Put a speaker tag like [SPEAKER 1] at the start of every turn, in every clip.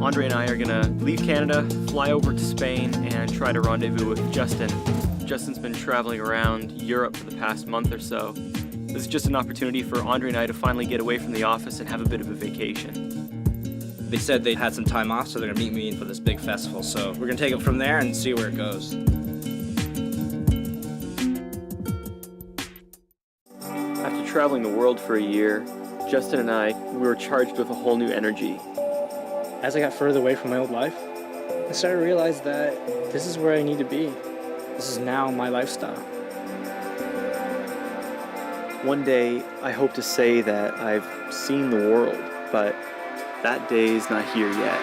[SPEAKER 1] Andre and I are gonna leave Canada, fly over to Spain, and try to rendezvous with Justin. Justin's been traveling around Europe for the past month or so. This is just an opportunity for Andre and I to finally get away from the office and have a bit of a vacation.
[SPEAKER 2] They said they had some time off, so they're gonna meet me for this big festival. So we're gonna take it from there and see where it goes.
[SPEAKER 1] After traveling the world for a year, Justin and I, we were charged with a whole new energy.
[SPEAKER 3] As I got further away from my old life, I started to realize that this is where I need to be. This is now my lifestyle.
[SPEAKER 1] One day, I hope to say that I've seen the world, but that day is not here yet.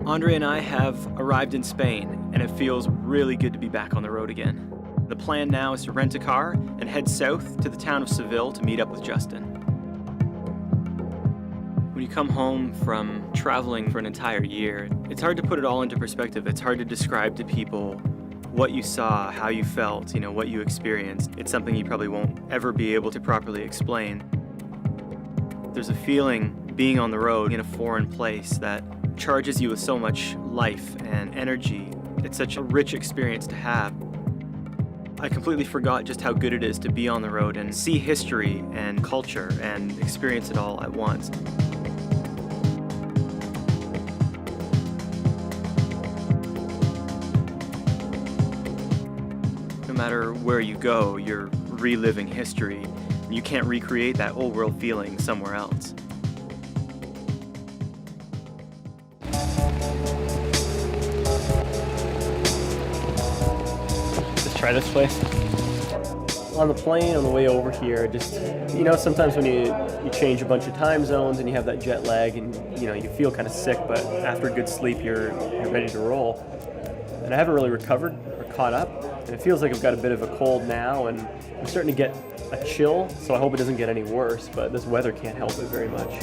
[SPEAKER 1] Andre and I have arrived in Spain, and it feels really good to be back on the road again. The plan now is to rent a car and head south to the town of Seville to meet up with Justin. When you come home from traveling for an entire year, it's hard to put it all into perspective. It's hard to describe to people what you saw, how you felt, what you experienced. It's something you probably won't ever be able to properly explain. There's a feeling being on the road in a foreign place that charges you with so much life and energy. It's such a rich experience to have. I completely forgot just how good it is to be on the road and see history and culture and experience it all at once. No matter where you go, you're reliving history. You can't recreate that old world feeling somewhere else.
[SPEAKER 3] Try this place.
[SPEAKER 4] On the plane, on the way over here, just, sometimes when you change a bunch of time zones and you have that jet lag and, you feel kind of sick, but after a good sleep, you're ready to roll. And I haven't really recovered or caught up, and it feels like I've got a bit of a cold now, and I'm starting to get a chill, so I hope it doesn't get any worse, but this weather can't help it very much.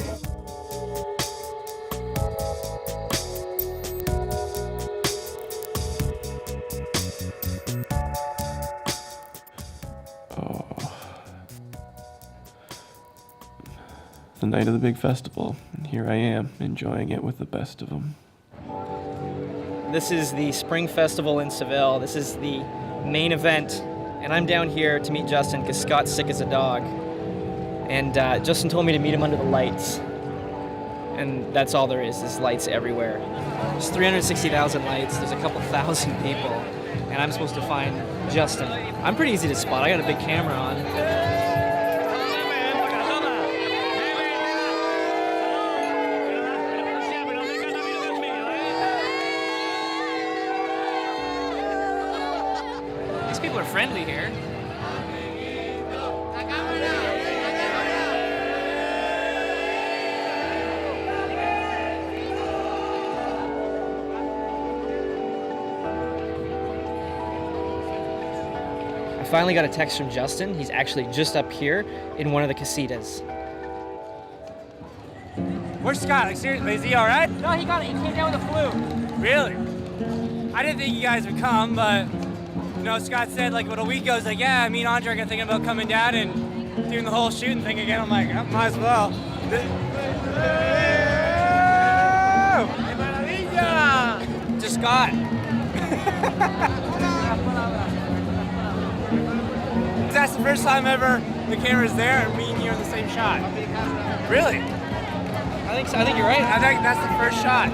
[SPEAKER 5] The night of the big festival, and here I am, enjoying it with the best of them.
[SPEAKER 6] This is the Spring Festival in Seville. This is the main event, and I'm down here to meet Justin because Scott's sick as a dog. And Justin told me to meet him under the lights. And that's all there is lights everywhere. There's 360,000 lights, there's a couple thousand people, and I'm supposed to find Justin. I'm pretty easy to spot, I got a big camera on. People are friendly here. I finally got a text from Justin. He's actually just up here in one of the casitas.
[SPEAKER 7] Where's Scott? Like, seriously, is he all right?
[SPEAKER 6] No, he got it. He came down with the flu.
[SPEAKER 7] Really? I didn't think you guys would come, but Scott said like about a week ago, he's like, yeah, me and Andre are thinking about coming down and doing the whole shooting thing again. I'm like, I might as well. To Scott. That's the first time ever the camera's there and me and you are in the same shot. Really?
[SPEAKER 6] I think so. I think you're right.
[SPEAKER 7] I think that's the first shot.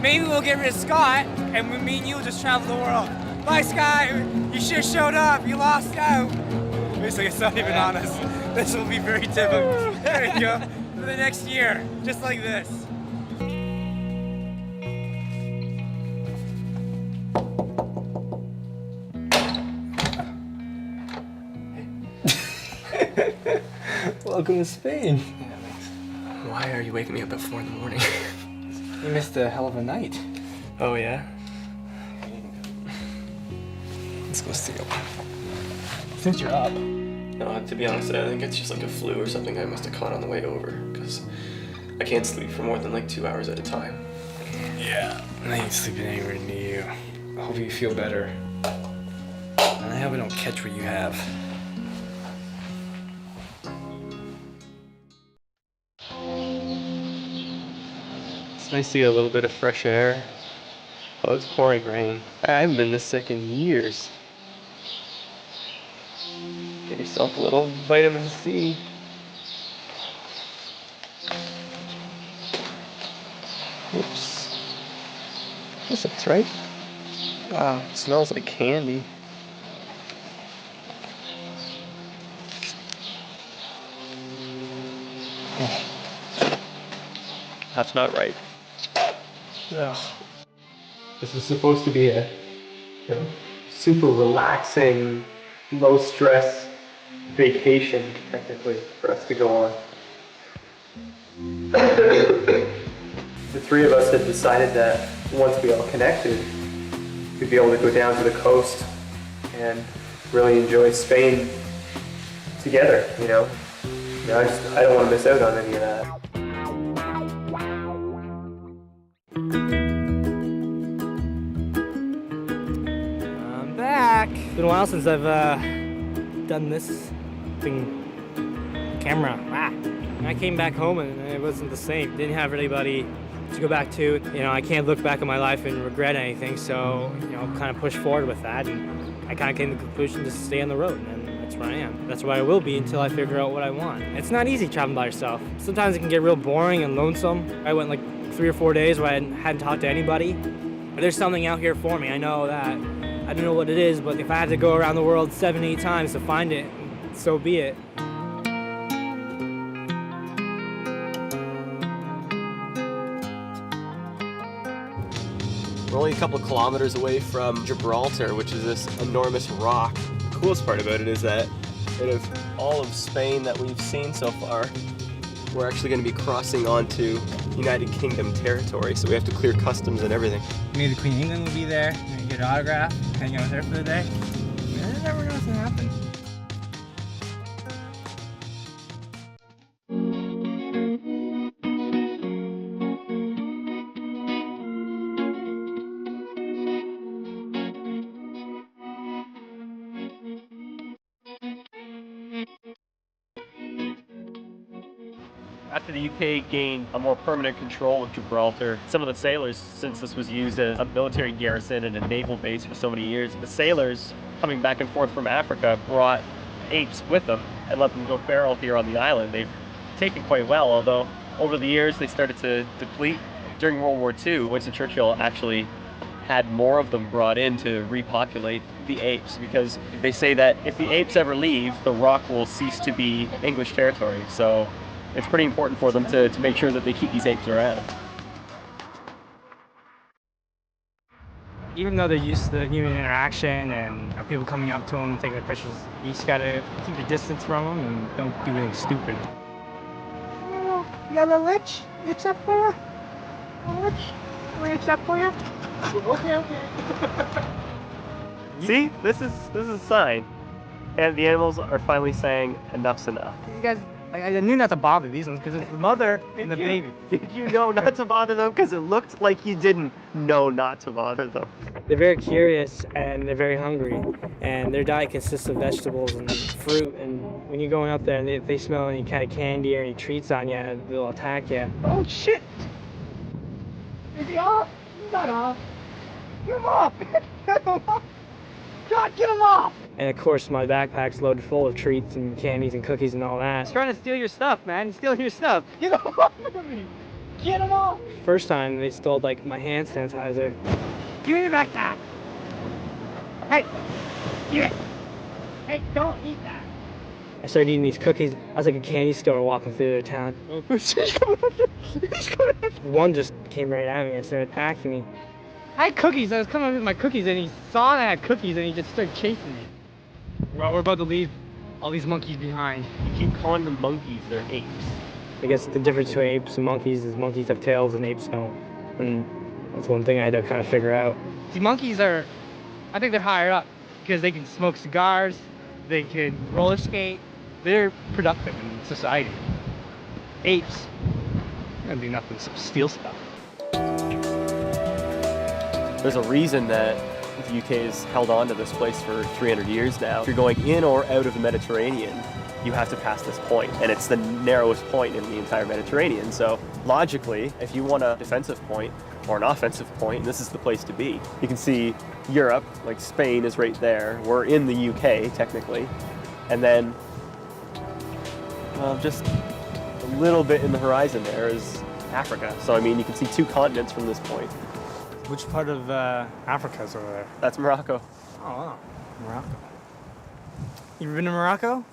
[SPEAKER 7] Maybe we'll get rid of Scott and me and you will just travel the world. Bye, Scott. You should have showed up. You lost out. Basically, it's not even honest. This will be very typical. There you go. For the next year, just like this.
[SPEAKER 4] Welcome to Spain.
[SPEAKER 7] Yeah, thanks.
[SPEAKER 4] Why are you waking me up at 4 in the morning?
[SPEAKER 7] You missed a hell of a night.
[SPEAKER 4] Oh, yeah?
[SPEAKER 7] Let's go steal. Since you're up.
[SPEAKER 4] No, to be honest, I think it's just like a flu or something I must have caught on the way over, because I can't sleep for more than like 2 hours at a time.
[SPEAKER 7] Yeah, I ain't sleeping anywhere near you. I hope you feel better. And I hope I don't catch what you have.
[SPEAKER 4] It's nice to get a little bit of fresh air. Oh, it's pouring rain. I haven't been this sick in years. Get yourself a little vitamin C. Oops. Yes, that's right. Wow, it smells like candy. That's not right. Ugh. This was supposed to be a super relaxing, low stress vacation, technically, for us to go on. The three of us had decided that once we all connected, we'd be able to go down to the coast and really enjoy Spain together, you know? I don't want to miss out on any of that.
[SPEAKER 3] I'm back. It's been a while since I've done this thing. Camera. I came back home and it wasn't the same. Didn't have anybody to go back to. You know, I can't look back on my life and regret anything, so, you know, kind of push forward with that. And I kind of came to the conclusion to stay on the road, and that's where I am. That's where I will be until I figure out what I want. It's not easy traveling by yourself. Sometimes it can get real boring and lonesome. I went like 3 or 4 days where I hadn't talked to anybody. But there's something out here for me, I know that. I don't know what it is, but if I had to go around the world 7, 8 times to find it, so be it.
[SPEAKER 4] We're only a couple of kilometers away from Gibraltar, which is this enormous rock. The coolest part about it is that out of all of Spain that we've seen so far, we're actually going to be crossing onto United Kingdom territory, so we have to clear customs and everything.
[SPEAKER 7] Maybe the Queen of England will be there, maybe get an autograph, hang out with her for the day. You never know what's gonna happen.
[SPEAKER 4] After the UK gained a more permanent control of Gibraltar, some of the sailors, since this was used as a military garrison and a naval base for so many years, the sailors coming back and forth from Africa brought apes with them and let them go feral here on the island. They've taken quite well, although over the years they started to deplete. During World War II, Winston Churchill actually had more of them brought in to repopulate the apes, because they say that if the apes ever leave, the rock will cease to be English territory. So it's pretty important for them to make sure that they keep these apes around.
[SPEAKER 3] Even though they're used to human interaction and people coming up to them and taking their pictures, you just gotta keep your distance from them and don't do anything stupid.
[SPEAKER 8] Yellow witch, it's up for you. Witch, it's up for you. Okay.
[SPEAKER 4] See, this is a sign, and the animals are finally saying enough's enough.
[SPEAKER 3] You guys, I knew not to bother these ones because it's the mother and the baby.
[SPEAKER 4] Did you know not to bother them? Because it looked like you didn't know not to bother them.
[SPEAKER 3] They're very curious and they're very hungry, and their diet consists of vegetables and fruit. And when you're going out there and they smell any kind of candy or any treats on you, they'll attack you.
[SPEAKER 8] Oh shit! Is he off? He's not off. Get him off! Get him off! God, get him off!
[SPEAKER 3] And of course, my backpack's loaded full of treats and candies and cookies and all that. He's trying to steal your stuff, man. He's stealing your stuff.
[SPEAKER 8] Get him off of me! Get him off!
[SPEAKER 3] First time they stole like my hand sanitizer.
[SPEAKER 8] Give me your backpack! Hey! Give it! Hey, don't eat that!
[SPEAKER 3] I started eating these cookies. I was like a candy store walking through the town. One just came right at me and started attacking me. I had cookies. I was coming with my cookies and he saw that I had cookies and he just started chasing me. Well, we're about to leave all these monkeys behind.
[SPEAKER 4] You keep calling them monkeys, they're apes.
[SPEAKER 3] I guess the difference between apes and monkeys is monkeys have tails and apes don't. And that's one thing I had to kind of figure out. These monkeys are, I think they're higher up because they can smoke cigars, they can roller skate, they're productive in society. Apes, don't do nothing, steal stuff.
[SPEAKER 4] There's a reason that the UK has held on to this place for 300 years now. If you're going in or out of the Mediterranean, you have to pass this point, and it's the narrowest point in the entire Mediterranean. So logically, if you want a defensive point or an offensive point, this is the place to be. You can see Europe, like Spain is right there. We're in the UK, technically. And then, well, just a little bit in the horizon there is Africa. So I mean, you can see 2 continents from this point.
[SPEAKER 3] Which part of Africa is over there?
[SPEAKER 4] That's Morocco.
[SPEAKER 3] Oh, wow. Morocco. You ever been to Morocco?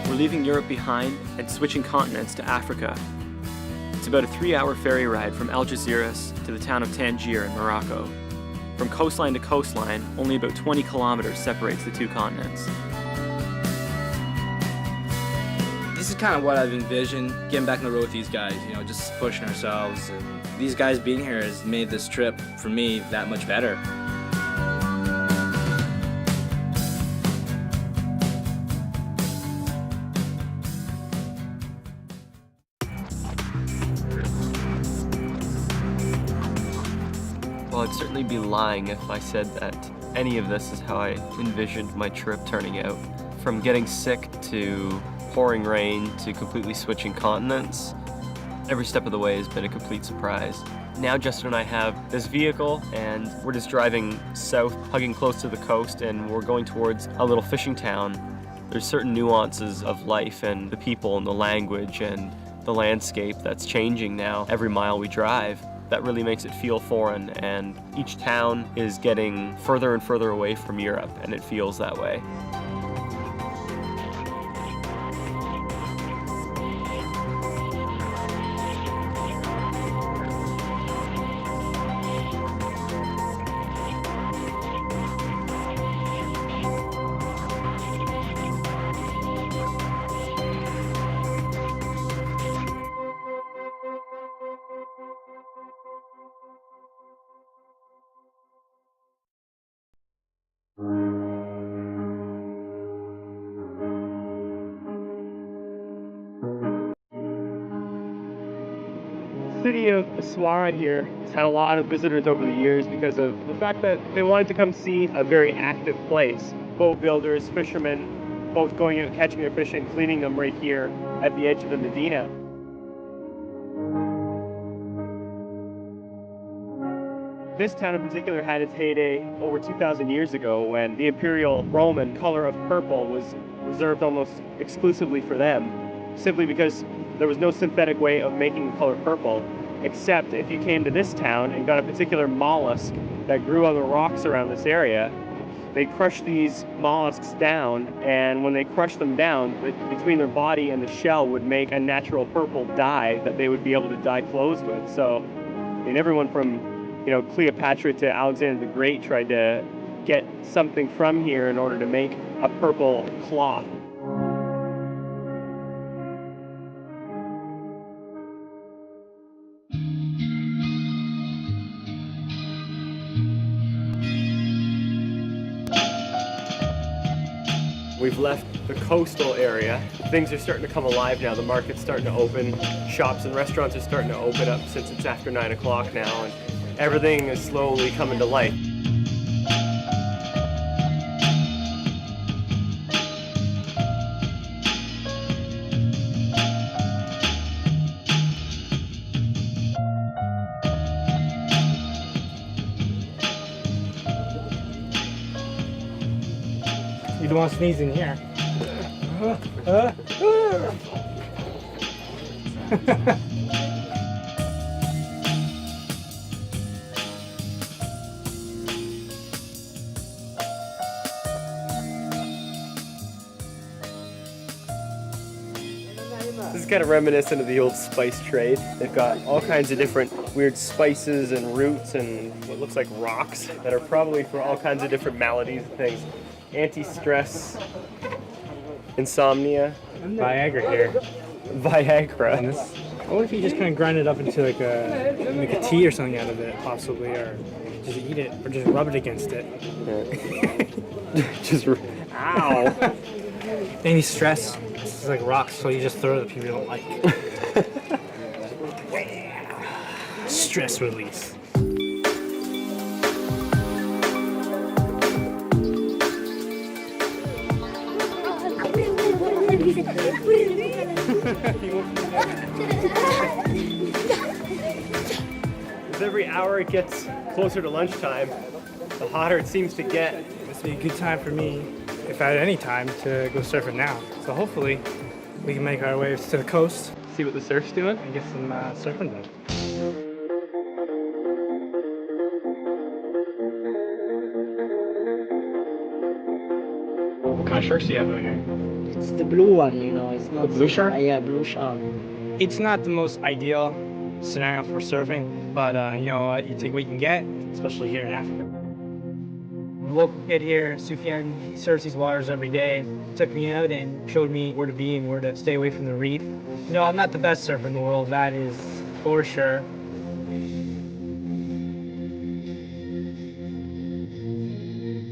[SPEAKER 1] We're leaving Europe behind and switching continents to Africa. It's about a 3-hour ferry ride from Algeciras to the town of Tangier in Morocco. From coastline to coastline, only about 20 kilometers separates the 2 continents.
[SPEAKER 2] This is kind of what I've envisioned, getting back on the road with these guys, you know, just pushing ourselves. And these guys being here has made this trip, for me, that much better.
[SPEAKER 5] Well, I'd certainly be lying if I said that any of this is how I envisioned my trip turning out. From getting sick to pouring rain to completely switching continents, every step of the way has been a complete surprise. Now Justin and I have this vehicle and we're just driving south, hugging close to the coast, and we're going towards a little fishing town. There's certain nuances of life and the people and the language and the landscape that's changing now every mile we drive. That really makes it feel foreign, and each town is getting further and further away from Europe, and it feels that way.
[SPEAKER 4] The city of Aswan here has had a lot of visitors over the years because of the fact that they wanted to come see a very active place. Boat builders, fishermen, both going out catching their fish and cleaning them right here at the edge of the Medina. This town in particular had its heyday over 2,000 years ago when the imperial Roman color of purple was reserved almost exclusively for them, simply because there was no synthetic way of making the color purple, except if you came to this town and got a particular mollusk that grew on the rocks around this area. They'd crush these mollusks down, and when they crushed them down, between their body and the shell would make a natural purple dye that they would be able to dye clothes with. So, I mean, everyone from, you know, Cleopatra to Alexander the Great tried to get something from here in order to make a purple cloth. We've left the coastal area. Things are starting to come alive now. The market's starting to open. Shops and restaurants are starting to open up since it's after 9 o'clock now, and everything is slowly coming to life.
[SPEAKER 3] You don't want to sneeze in here.
[SPEAKER 4] This is kind of reminiscent of the old spice trade. They've got all kinds of different weird spices and roots and what looks like rocks that are probably for all kinds of different maladies and things. Anti-stress, insomnia.
[SPEAKER 3] Viagra here.
[SPEAKER 4] Viagra.
[SPEAKER 3] What if you just kind of grind it up into like a tea or something out of it, possibly, or just eat it, or just rub it against it.
[SPEAKER 4] Ow.
[SPEAKER 3] Any stress, it's like rocks, so you just throw it at people you don't like. Stress release.
[SPEAKER 4] With every hour it gets closer to lunchtime, the hotter it seems to get.
[SPEAKER 3] Must be a good time for me, if I had any time, to go surfing now. So hopefully we can make our way to the coast,
[SPEAKER 4] See what the surf's doing?
[SPEAKER 3] and get some surfing done. What kind of sharks do you have out here?
[SPEAKER 9] It's the blue one, you know. It's not
[SPEAKER 3] blue shark?
[SPEAKER 9] Yeah, blue shark.
[SPEAKER 3] It's not the most ideal scenario for surfing, but you know, you take what you can get, especially here in Africa. The local kid here, Sufyan, he surfs these waters every day. Took me out and showed me where to be and where to stay away from the reef. You know, I'm not the best surfer in the world, that is for sure.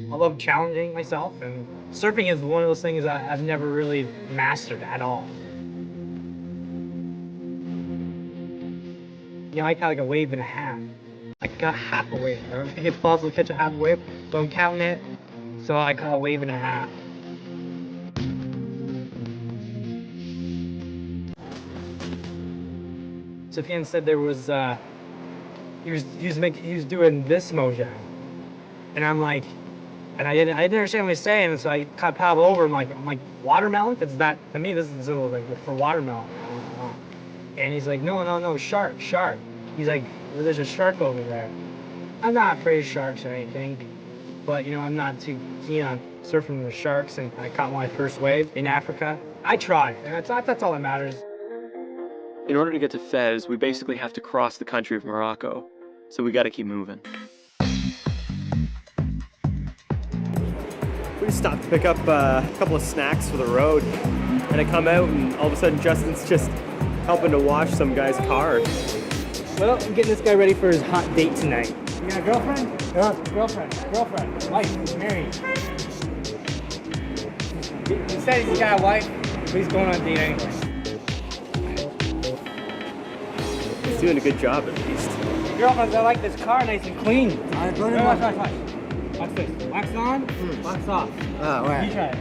[SPEAKER 3] I love challenging myself, and surfing is one of those things I've never really mastered at all. You know, I got like a wave and a half. I got half a wave. I don't think it's possible to catch a half wave, but I'm counting it, so I caught a wave and a half. Sufyan said there was, he was doing this motion, and I'm like, and I didn't understand what he was saying, so I kind of paddled over. I'm like, watermelon? It's that, to me, this is a little like for watermelon. And he's like, no, shark. He's like, well, there's a shark over there. I'm not afraid of sharks or anything, but you know, I'm not too keen on surfing with sharks, and I caught my first wave in Africa. I tried, and that's all that matters.
[SPEAKER 1] In order to get to Fez, we basically have to cross the country of Morocco, so we gotta keep moving.
[SPEAKER 4] We just stopped to pick up a couple of snacks for the road, and I come out and all of a sudden Justin's just helping to wash some guy's car.
[SPEAKER 3] Well, I'm getting this guy ready for his hot date tonight. You got a girlfriend? Girlfriend, wife, married. He said he's got a wife, but he's going on a date anyway.
[SPEAKER 4] He's doing a good job at least.
[SPEAKER 3] Girlfriend, I like this car nice and clean. Watch. Watch this. Wax on, wax off.
[SPEAKER 9] Ah, ouais.
[SPEAKER 3] You try it.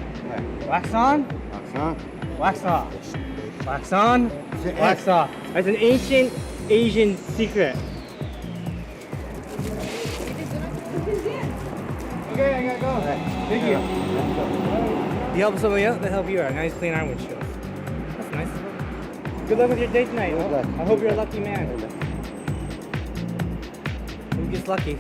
[SPEAKER 3] Wax on, wax off. Wax on, wax off. That's an ancient Asian secret. Okay, I gotta go. Thank you. You help somebody out, they help you out. Nice clean iron windshield. That's nice. Good luck with your date tonight.
[SPEAKER 9] Good luck.
[SPEAKER 3] I hope you're a lucky man. Who gets lucky?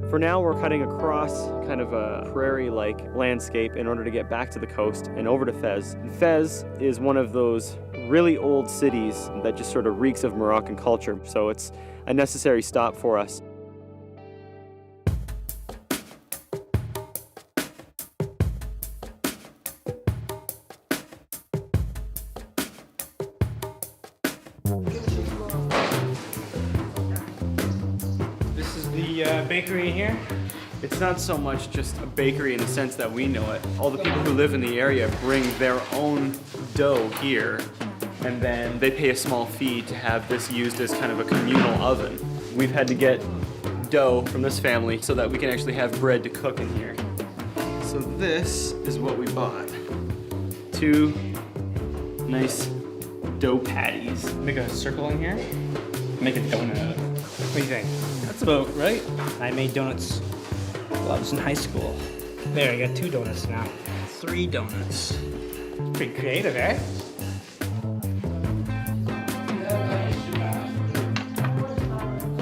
[SPEAKER 4] For now, we're cutting across kind of a prairie-like landscape in order to get back to the coast and over to Fez. And Fez is one of those really old cities that just sort of reeks of Moroccan culture, so it's a necessary stop for us.
[SPEAKER 3] This is the bakery in here.
[SPEAKER 1] It's not so much just a bakery in the sense that we know it. All the people who live in the area bring their own dough here, and then they pay a small fee to have this used as kind of a communal oven. We've had to get dough from this family so that we can actually have bread to cook in here. So this is what we bought. 2 nice dough patties.
[SPEAKER 3] Make a circle in here. Make a donut out of it. What do you think?
[SPEAKER 1] That's about right.
[SPEAKER 3] I made donuts while I was in high school. There, I got 2 donuts now. 3 donuts. Pretty creative, eh?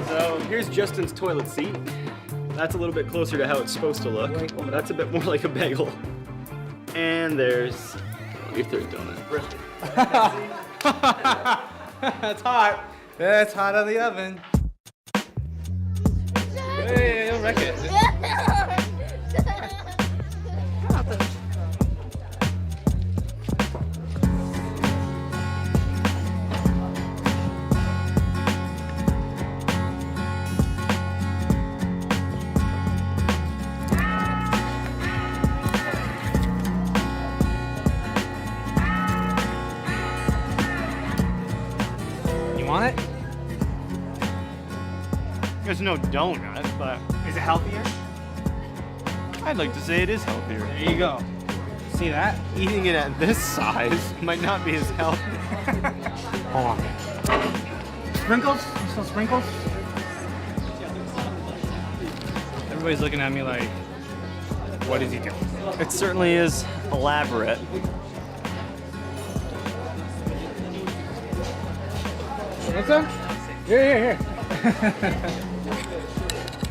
[SPEAKER 1] So Here's Justin's toilet seat. That's a little bit closer to how it's supposed to look. That's a bit more like a bagel. And there's your third donut.
[SPEAKER 7] That's hot. It's hot out of the oven. Hey, don't wreck it.
[SPEAKER 3] You want it?
[SPEAKER 1] There's no donut, but
[SPEAKER 3] Is it healthier?
[SPEAKER 1] I'd like to say it is healthier.
[SPEAKER 3] There you go. See that?
[SPEAKER 1] Eating it at this size might not be as healthy.
[SPEAKER 3] Hold on. Sprinkles? Some sprinkles? Everybody's looking at me like, what is he doing?
[SPEAKER 1] It certainly is elaborate.
[SPEAKER 3] Want some? Here.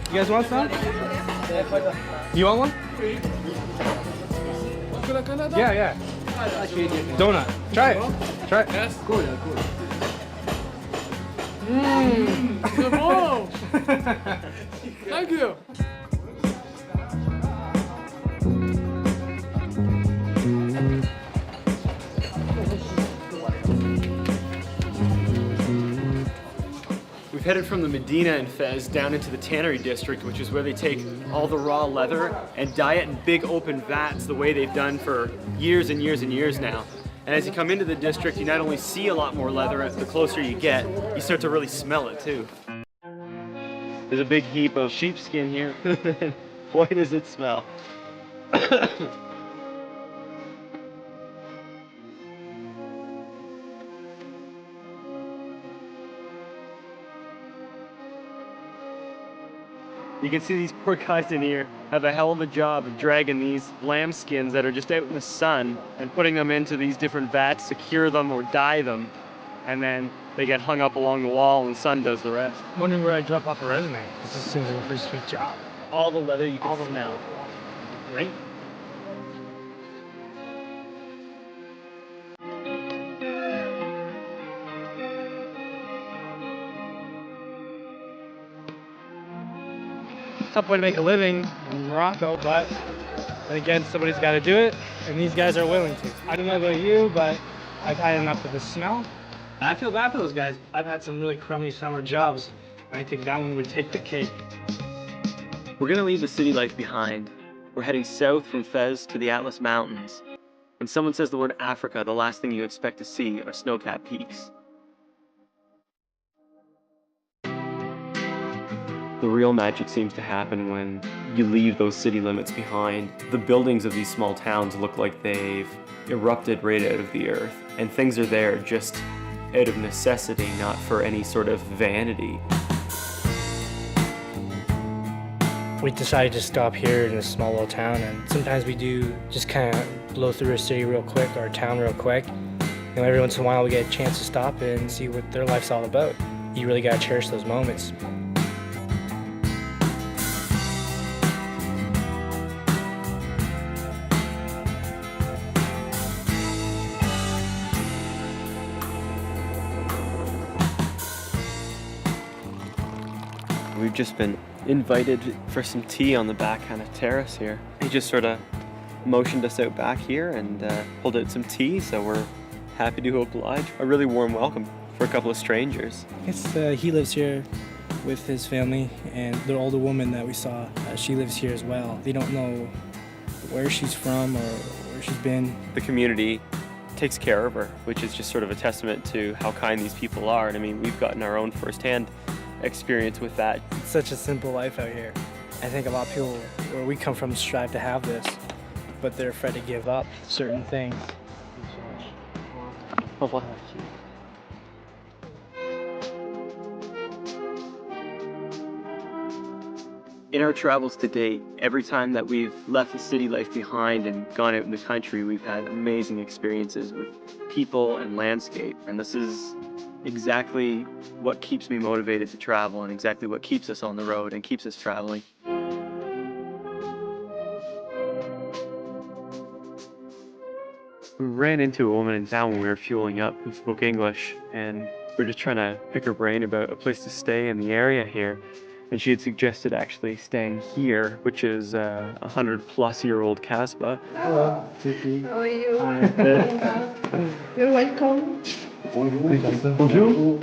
[SPEAKER 3] You guys want some? You want one? Yeah. Donut. Try it. Try it. Yes. Cool.
[SPEAKER 7] Thank you.
[SPEAKER 1] We've headed from the Medina in Fez down into the Tannery District, which is where they take all the raw leather and dye it in big open vats the way they've done for years and years and years now. And as you come into the district, you not only see a lot more leather, the closer you get, you start to really smell it too. There's a big heap of sheepskin here. Boy, does it smell. You can see these poor guys in here have a hell of a job of dragging these lamb skins that are just out in the sun and putting them into these different vats to cure them or dye them. And then they get hung up along the wall and the sun does the rest.
[SPEAKER 3] I'm wondering where I drop off a resume. This seems like a pretty sweet job.
[SPEAKER 1] All the leather you can smell.
[SPEAKER 3] Right? Tough way to make a living in Morocco, but then again, somebody's got to do it, and these guys are willing to. I don't know about you, but I've had enough of the smell. I feel bad for those guys. I've had some really crummy summer jobs, and I think that one would take the cake.
[SPEAKER 1] We're gonna leave the city life behind. We're heading south from Fez to the Atlas Mountains. When someone says the word Africa, the last thing you expect to see are snow-capped peaks. The real magic seems to happen when you leave those city limits behind. The buildings of these small towns look like they've erupted right out of the earth, and things are there just out of necessity, not for any sort of vanity.
[SPEAKER 3] We decided to stop here in this small little town, and sometimes we do just kind of blow through a city real quick or a town real quick. You know, every once in a while we get a chance to stop and see what their life's all about. You really gotta cherish those moments.
[SPEAKER 1] We've just been invited for some tea on the back kind of terrace here. He just sort of motioned us out back here and pulled out some tea, so we're happy to oblige. A really warm welcome for a couple of strangers.
[SPEAKER 3] He lives here with his family, and the older woman that we saw, she lives here as well. They don't know where she's from or where she's been.
[SPEAKER 1] The community takes care of her, which is just sort of a testament to how kind these people are. And I mean, we've gotten our own firsthand experience with that.
[SPEAKER 3] It's such a simple life out here. I think a lot of people where we come from strive to have this, but they're afraid to give up certain things.
[SPEAKER 1] In our travels to date, every time that we've left the city life behind and gone out in the country, we've had amazing experiences with people and landscape. And this is exactly what keeps me motivated to travel and exactly what keeps us on the road and keeps us traveling. We ran into a woman in town when we were fueling up who spoke English, and we were just trying to pick her brain about a place to stay in the area here. And she had suggested actually staying here, which is a 100-plus-year-old Casbah.
[SPEAKER 8] Hello, Titi. How are you? You're welcome.
[SPEAKER 1] Bonjour.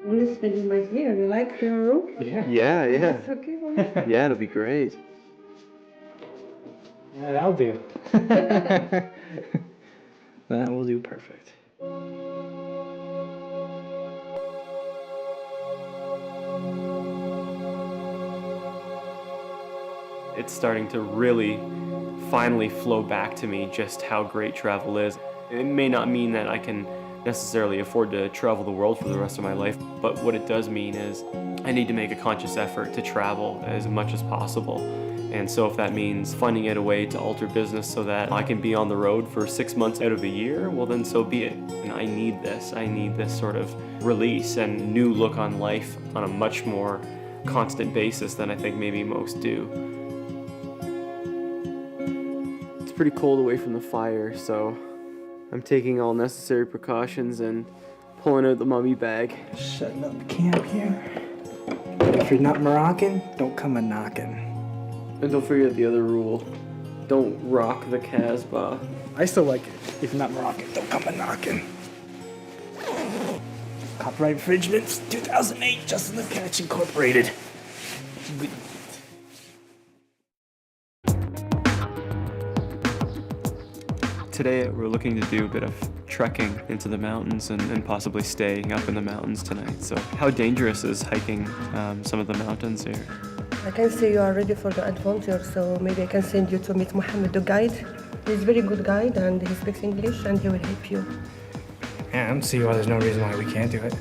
[SPEAKER 8] I'm just spending my here. You like your room?
[SPEAKER 1] Yeah.
[SPEAKER 8] It's okay for me.
[SPEAKER 1] Yeah, it'll be great.
[SPEAKER 3] Yeah, that'll do. That will do perfect.
[SPEAKER 1] It's starting to really finally flow back to me just how great travel is. It may not mean that I can necessarily afford to travel the world for the rest of my life, but what it does mean is I need to make a conscious effort to travel as much as possible. And so if that means finding out a way to alter business so that I can be on the road for 6 months out of the year, well then so be it. And I need this. I need this sort of release and new look on life on a much more constant basis than I think maybe most do. It's pretty cold away from the fire, so I'm taking all necessary precautions and pulling out the mummy bag.
[SPEAKER 3] Setting up camp here. If you're not Moroccan, don't come a knocking.
[SPEAKER 1] And don't forget the other rule. Don't rock the Casbah.
[SPEAKER 3] I still like it. If you're not Moroccan, don't come a knocking. Copyright infringements, 2008, Justin the Catch Incorporated.
[SPEAKER 1] Today we're looking to do a bit of trekking into the mountains and possibly staying up in the mountains tonight. So how dangerous is hiking some of the mountains here?
[SPEAKER 10] I can say you are ready for the adventure, so maybe I can send you to meet Mohammed, the guide. He's a very good guide and he speaks English and he will help you.
[SPEAKER 3] Yeah, I don't see why there's no reason why we can't do it.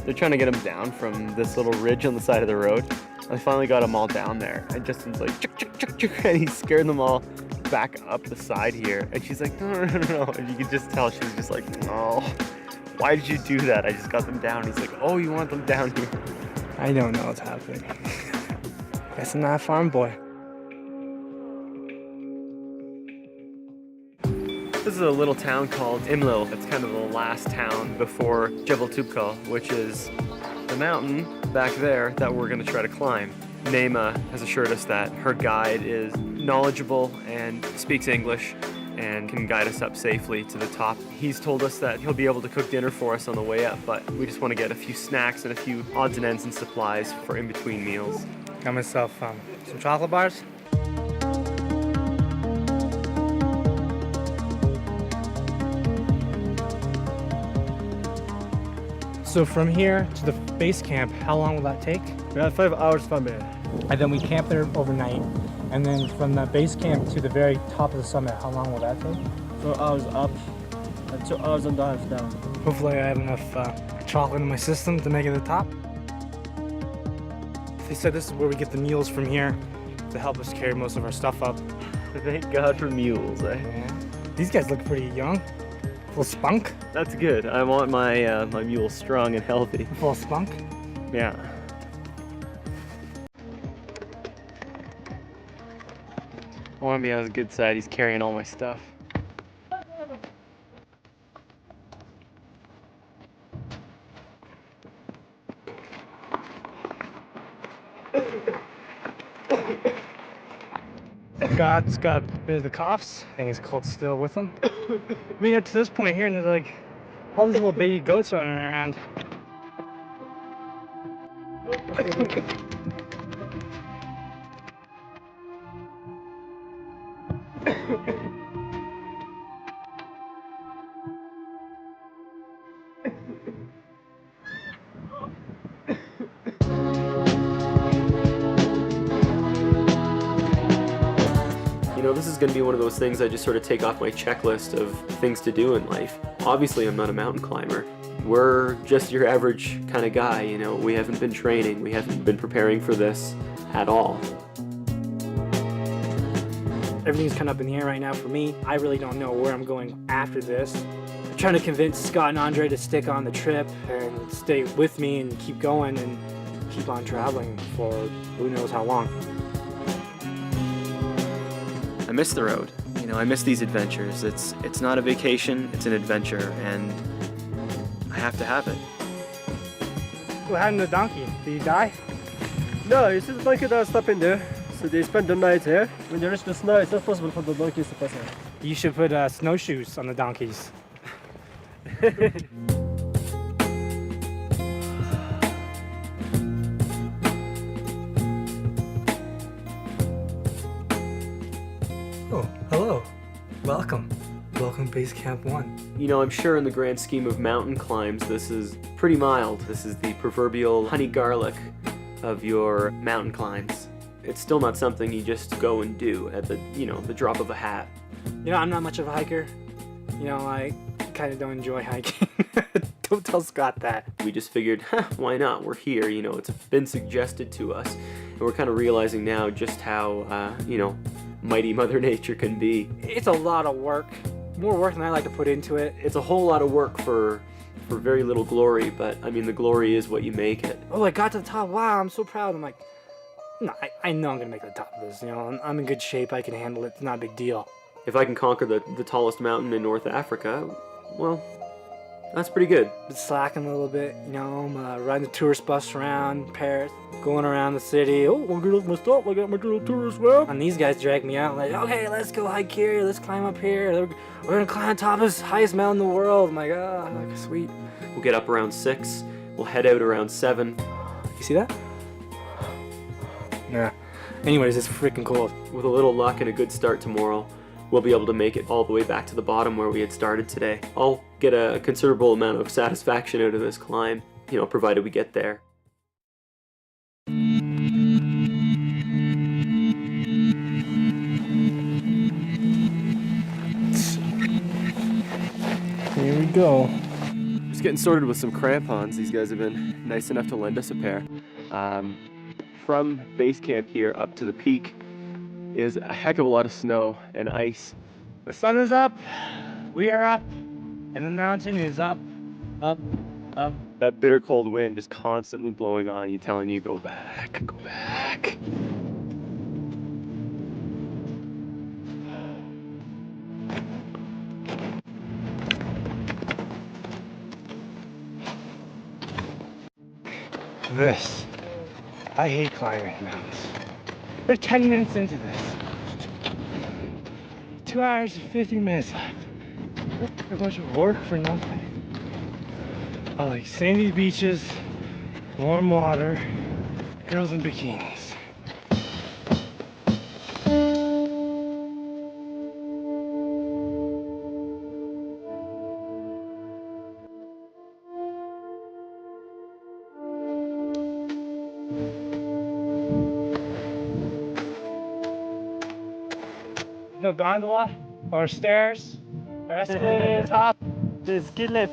[SPEAKER 1] They're trying to get him down from this little ridge on the side of the road. I finally got them all down there. And Justin's like, chuk, chuk, chuk, chuk, and he scared them all back up the side here. And she's like, no. And you can just tell she's just like, no, why did you do that? I just got them down. He's like, oh, you want them down here?
[SPEAKER 3] I don't know what's happening. Guess I'm not a farm boy.
[SPEAKER 1] This is a little town called Imlil. It's kind of the last town before Jebel Tubkal, which is the mountain back there that we're going to try to climb. Naima has assured us that her guide is knowledgeable and speaks English and can guide us up safely to the top. He's told us that he'll be able to cook dinner for us on the way up, but we just want to get a few snacks and a few odds and ends and supplies for in-between meals.
[SPEAKER 3] Got myself some chocolate bars. So from here to the base camp, how long will that take?
[SPEAKER 11] We have 5 hours from here.
[SPEAKER 3] And then we camp there overnight. And then from the base camp to the very top of the summit, how long will that take?
[SPEAKER 11] 4 hours up and 2 hours and a half down.
[SPEAKER 3] Hopefully I have enough chocolate in my system to make it to the top. They said this is where we get the mules from here to help us carry most of our stuff up.
[SPEAKER 1] Thank God for mules, eh?
[SPEAKER 3] Yeah. These guys look pretty young. Full spunk.
[SPEAKER 1] That's good. I want my my mule strong and healthy.
[SPEAKER 3] Full spunk.
[SPEAKER 1] Yeah. I want to be on his good side. He's carrying all my stuff.
[SPEAKER 3] Scott's got a bit of the coughs. I think he's cold still with him. We get to this point here and there's like all these little baby goats running around.
[SPEAKER 4] this is going to be one of those things I just sort of take off my checklist of things to do in life. Obviously, I'm not a mountain climber. We're just your average kind of guy, We haven't been training. We haven't been preparing for this at all.
[SPEAKER 3] Everything's kind of up in the air right now for me. I really don't know where I'm going after this. I'm trying to convince Scott and Andre to stick on the trip and stay with me and keep going and keep on traveling for who knows how long.
[SPEAKER 1] I miss the road. I miss these adventures. It's not a vacation, it's an adventure, and I have to have it.
[SPEAKER 3] What happened to the donkey? Did he die?
[SPEAKER 11] No, you see the donkey doesn't stop in there. So they spend the night here. When they reach the snow, it's not possible for the donkeys to pass here.
[SPEAKER 3] You should put snowshoes on the donkeys. Oh, hello. Welcome. Welcome Base Camp 1.
[SPEAKER 4] I'm sure in the grand scheme of mountain climbs, this is pretty mild. This is the proverbial honey garlic of your mountain climbs. It's still not something you just go and do at the drop of a hat.
[SPEAKER 3] I'm not much of a hiker. I kind of don't enjoy hiking. Don't tell Scott that.
[SPEAKER 4] We just figured, why not? We're here, it's been suggested to us. And we're kind of realizing now just how, mighty Mother Nature can be.
[SPEAKER 3] It's a lot of work. More work than I like to put into it.
[SPEAKER 4] It's a whole lot of work for very little glory, but the glory is what you make it.
[SPEAKER 3] Oh, I got to the top. Wow, I'm so proud. I'm like, no, I know I'm gonna make the top of this. I'm in good shape. I can handle it. It's not a big deal.
[SPEAKER 4] If I can conquer the tallest mountain in North Africa, well, that's pretty good.
[SPEAKER 3] Been slacking a little bit. I'm riding the tourist bus around Paris, going around the city. Oh, I'm gonna my stuff. I got my little tourist bus. And these guys drag me out like, okay, let's go hike here. Let's climb up here. We're gonna climb on top of this highest mountain in the world. I'm like, like, sweet.
[SPEAKER 4] We'll get up around 6. We'll head out around 7.
[SPEAKER 3] You see that? Yeah. Anyways, it's freaking cold.
[SPEAKER 4] With a little luck and a good start tomorrow, we'll be able to make it all the way back to the bottom where we had started today. I'll get a considerable amount of satisfaction out of this climb, provided we get there.
[SPEAKER 3] Here we go.
[SPEAKER 5] Just getting sorted with some crampons. These guys have been nice enough to lend us a pair. From base camp here up to the peak is a heck of a lot of snow and ice.
[SPEAKER 3] The sun is up, we are up, and the mountain is up, up, up.
[SPEAKER 5] That bitter cold wind is constantly blowing on you, telling you go back, go back.
[SPEAKER 3] This. I hate climbing mountains. We're 10 minutes into this. 2 hours and 50 minutes left. A bunch of work for nothing. I like sandy beaches, warm water, girls in bikinis. No gondola or stairs or escalator to the top.
[SPEAKER 11] There's ski lift.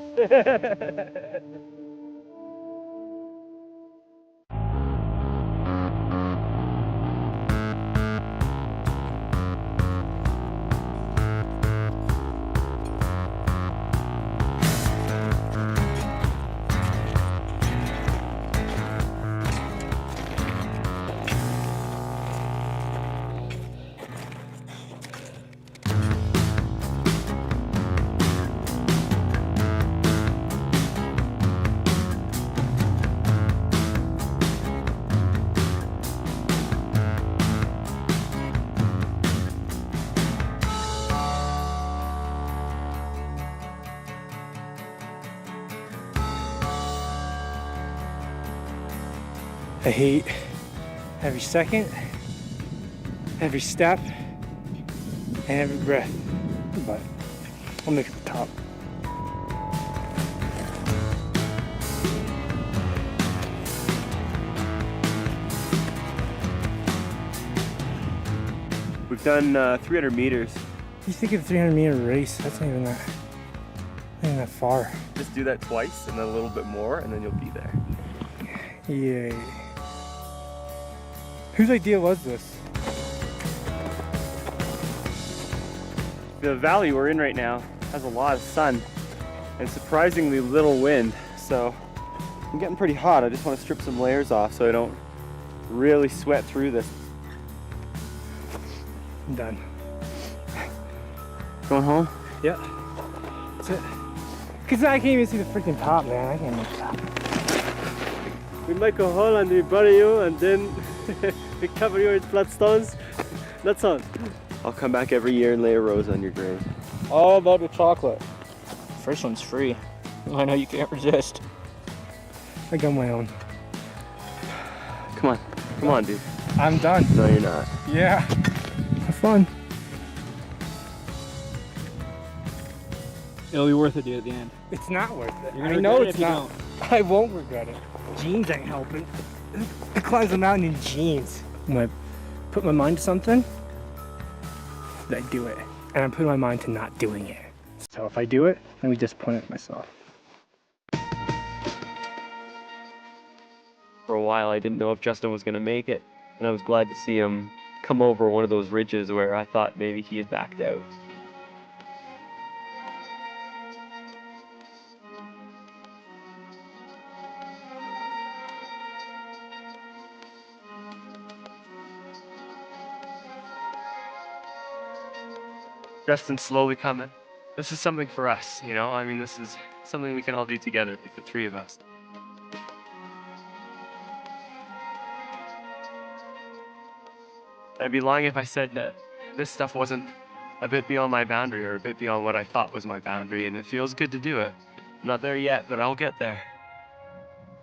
[SPEAKER 3] I hate every second, every step, and every breath, but I'll make it to the top.
[SPEAKER 5] We've
[SPEAKER 4] We've done 300 meters.
[SPEAKER 3] You think of 300-meter race? That's not even that far.
[SPEAKER 4] Just do that twice and then a little bit more and then you'll be there.
[SPEAKER 3] Yay. Whose idea was this?
[SPEAKER 4] The valley we're in right now has a lot of sun and surprisingly little wind, so I'm getting pretty hot. I just want to strip some layers off so I don't really sweat through this.
[SPEAKER 3] I'm done.
[SPEAKER 4] Going home?
[SPEAKER 3] Yeah. That's it. Cause I can't even see the freaking top, man. I can't make top.
[SPEAKER 11] We make a hole and we bury you and then we cover you with flat stones. That's all.
[SPEAKER 4] I'll come back every year and lay a rose on your grave.
[SPEAKER 6] All about the chocolate. First one's free. I know you can't resist.
[SPEAKER 3] I got my own.
[SPEAKER 4] Come on, dude.
[SPEAKER 3] I'm done.
[SPEAKER 4] No, you're not.
[SPEAKER 3] Yeah. Have fun.
[SPEAKER 6] It'll be worth it, dude, at the end.
[SPEAKER 3] It's not worth it.
[SPEAKER 6] You're gonna
[SPEAKER 3] I know
[SPEAKER 6] regret it
[SPEAKER 3] it's
[SPEAKER 6] if you
[SPEAKER 3] not. I won't regret it. Jeans ain't helping. I climbed the mountain in jeans. When I put my mind to something, I do it. And I'm putting my mind to not doing it. So if I do it, then we disappoint myself.
[SPEAKER 5] For a while, I didn't know if Justin was going to make it, and I was glad to see him come over one of those ridges where I thought maybe he had backed out. Justin's slowly coming. This is something for us, you know? I mean, this is something we can all do together, like the three of us. I'd be lying if I said that this stuff wasn't a bit beyond my boundary or a bit beyond what I thought was my boundary, and it feels good to do it. I'm not there yet, but I'll get there.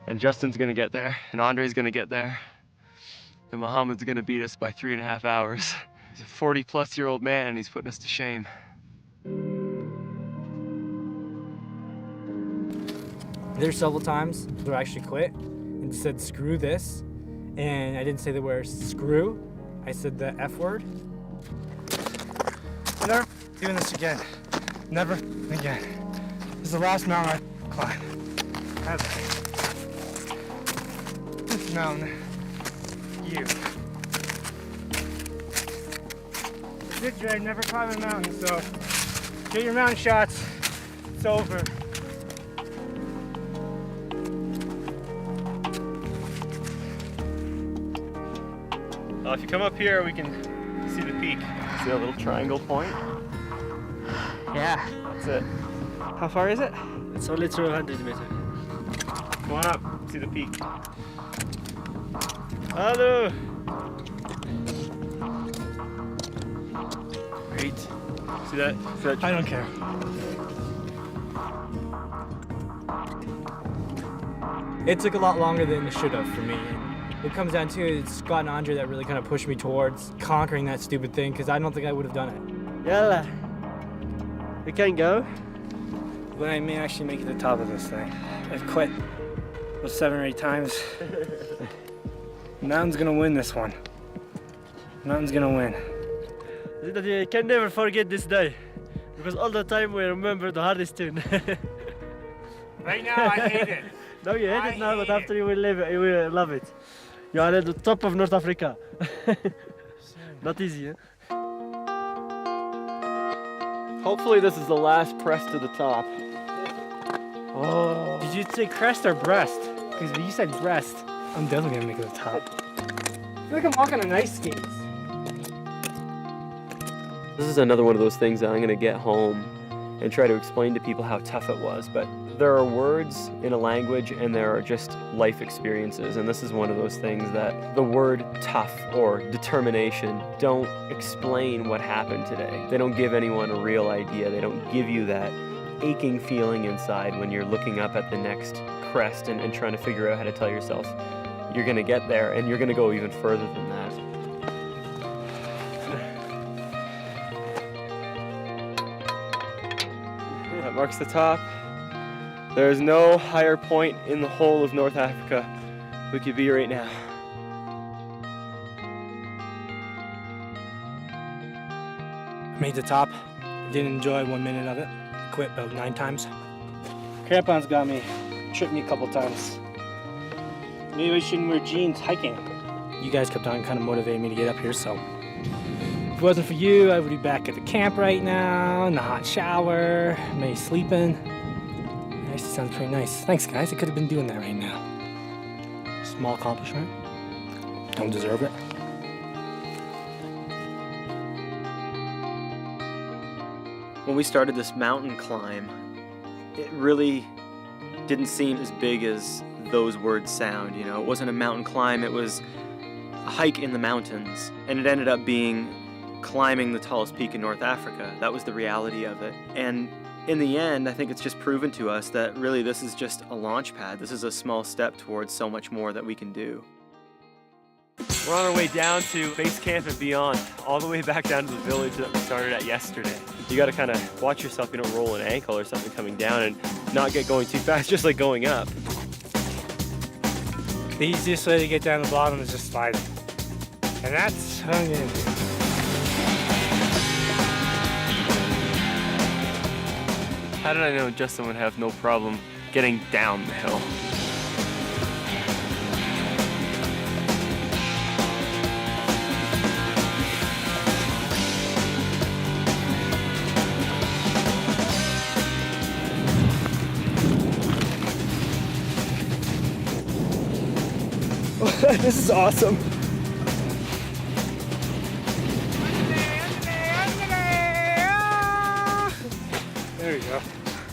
[SPEAKER 5] And Justin's gonna get there, and Andre's gonna get there. And Muhammad's gonna beat us by 3.5 hours. He's a 40-plus-year-old man, and he's putting us to shame.
[SPEAKER 3] There's several times where I actually quit and said screw this, and I didn't say the word screw. I said the F word. Never doing this again. Never again. This is the last mountain I climb. This mountain, you. Good Dre, never climb a mountain, so get your mountain shots. It's over.
[SPEAKER 4] If you come up here, we can see the peak. See that little triangle point?
[SPEAKER 3] Yeah.
[SPEAKER 4] That's it.
[SPEAKER 3] How far is it?
[SPEAKER 11] It's only 200 meters.
[SPEAKER 4] Come on up, see the peak.
[SPEAKER 11] Hello.
[SPEAKER 4] Great. See that?
[SPEAKER 3] I don't care. It took a lot longer than it should have for me. It comes down to it's Scott and Andre that really kind of pushed me towards conquering that stupid thing because I don't think I would have done it.
[SPEAKER 11] Yalla. We can go.
[SPEAKER 3] But I may actually make it to the top of this thing. I've quit 7 or 8 times. Mountain's gonna win this one. Mountain's gonna win.
[SPEAKER 11] You can never forget this day because all the time we remember the hardest tune.
[SPEAKER 3] Right now, I hate it.
[SPEAKER 11] No, you hate it now, but after you will live it, you will love it. You are at the top of North Africa. Not easy, huh?
[SPEAKER 4] Hopefully this is the last press to the top.
[SPEAKER 3] Oh. Did you say crest or breast? Because you said breast. I'm definitely gonna make it to the top. I feel like I'm walking on ice skates.
[SPEAKER 5] This is another one of those things that I'm going to get home and try to explain to people how tough it was. But there are words in a language and there are just life experiences. And this is one of those things that the word tough or determination don't explain what happened today. They don't give anyone a real idea. They don't give you that aching feeling inside when you're looking up at the next crest and trying to figure out how to tell yourself you're going to get there and you're going to go even further than that.
[SPEAKER 4] That marks the top. There is no higher point in the whole of North Africa we could be right now.
[SPEAKER 3] Made the top. Didn't enjoy 1 minute of it. Quit about 9 times. Crampons got me. Tripped me a couple times. Maybe I shouldn't wear jeans hiking. You guys kept on kind of motivating me to get up here, so if it wasn't for you, I would be back at the camp right now, in the hot shower, maybe sleeping. It actually sounds pretty nice. Thanks, guys. I could have been doing that right now. Small accomplishment. Don't deserve it.
[SPEAKER 1] When we started this mountain climb, it really didn't seem as big as those words sound. You know, it wasn't a mountain climb, it was a hike in the mountains. And it ended up being climbing the tallest peak in North Africa. That was the reality of it. And in the end, I think it's just proven to us that really this is just a launch pad. This is a small step towards so much more that we can do.
[SPEAKER 5] We're on our way down to base camp and beyond, all the way back down to the village that we started at yesterday. You gotta kind of watch yourself, you don't roll an ankle or something coming down and not get going too fast, just like going up.
[SPEAKER 3] The easiest way to get down the bottom is just sliding. And that's what I'm gonna do.
[SPEAKER 5] How did I know Justin would have no problem getting down the hill?
[SPEAKER 3] This is awesome. There we go.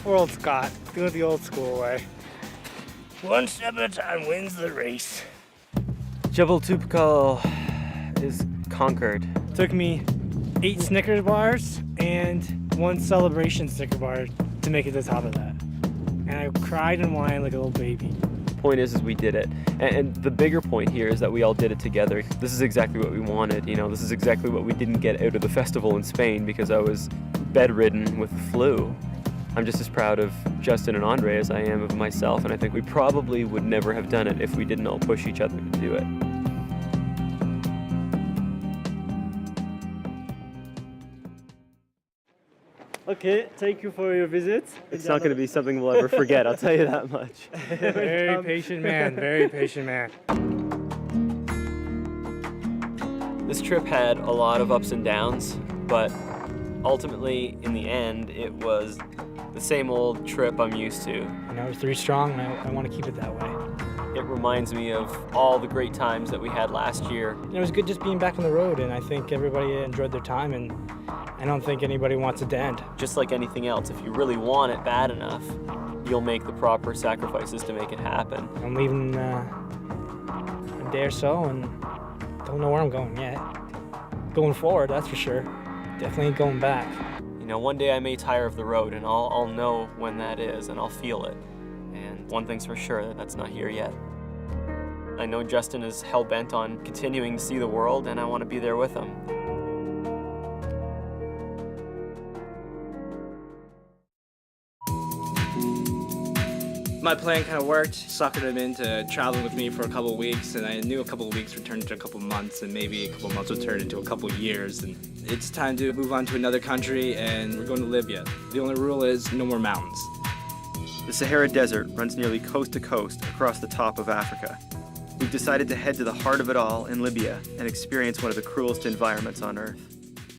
[SPEAKER 3] Poor old Scott, doing it the old school way. One step at a time wins the race.
[SPEAKER 5] Jebel Tupkal is conquered.
[SPEAKER 3] Took me 8 Snickers bars and 1 Celebration Snicker bar to make it to the top of that. And I cried and whined like a little baby.
[SPEAKER 5] Point is we did it. And the bigger point here is that we all did it together. This is exactly what we wanted, you know, this is exactly what we didn't get out of the festival in Spain because I was bedridden with the flu. I'm just as proud of Justin and Andre as I am of myself, and I think we probably would never have done it if we didn't all push each other to do it.
[SPEAKER 11] Okay, thank you for your visit.
[SPEAKER 5] It's not going to be something we'll ever forget, I'll tell you that much.
[SPEAKER 3] Very patient man, very patient man.
[SPEAKER 5] This trip had a lot of ups and downs, but ultimately, in the end, it was the same old trip I'm used to.
[SPEAKER 3] You know, we're 3 strong, and I want to keep it that way.
[SPEAKER 5] It reminds me of all the great times that we had last year.
[SPEAKER 3] It was good just being back on the road, and I think everybody enjoyed their time, and I don't think anybody wants it to end.
[SPEAKER 5] Just like anything else, if you really want it bad enough, you'll make the proper sacrifices to make it happen.
[SPEAKER 3] I'm leaving in a day or so, and don't know where I'm going yet. Going forward, that's for sure. Definitely ain't going back.
[SPEAKER 5] You know, one day I may tire of the road, and I'll know when that is, and I'll feel it. And one thing's for sure, that's not here yet. I know Justin is hell-bent on continuing to see the world, and I want to be there with him.
[SPEAKER 2] My plan kind of worked, suckered him into traveling with me for a couple of weeks, and I knew a couple of weeks would turn into a couple of months, and maybe a couple of months would turn into a couple of years, and it's time to move on to another country, and we're going to Libya. The only rule is no more mountains.
[SPEAKER 1] The Sahara Desert runs nearly coast to coast across the top of Africa. We've decided to head to the heart of it all in Libya and experience one of the cruelest environments on Earth.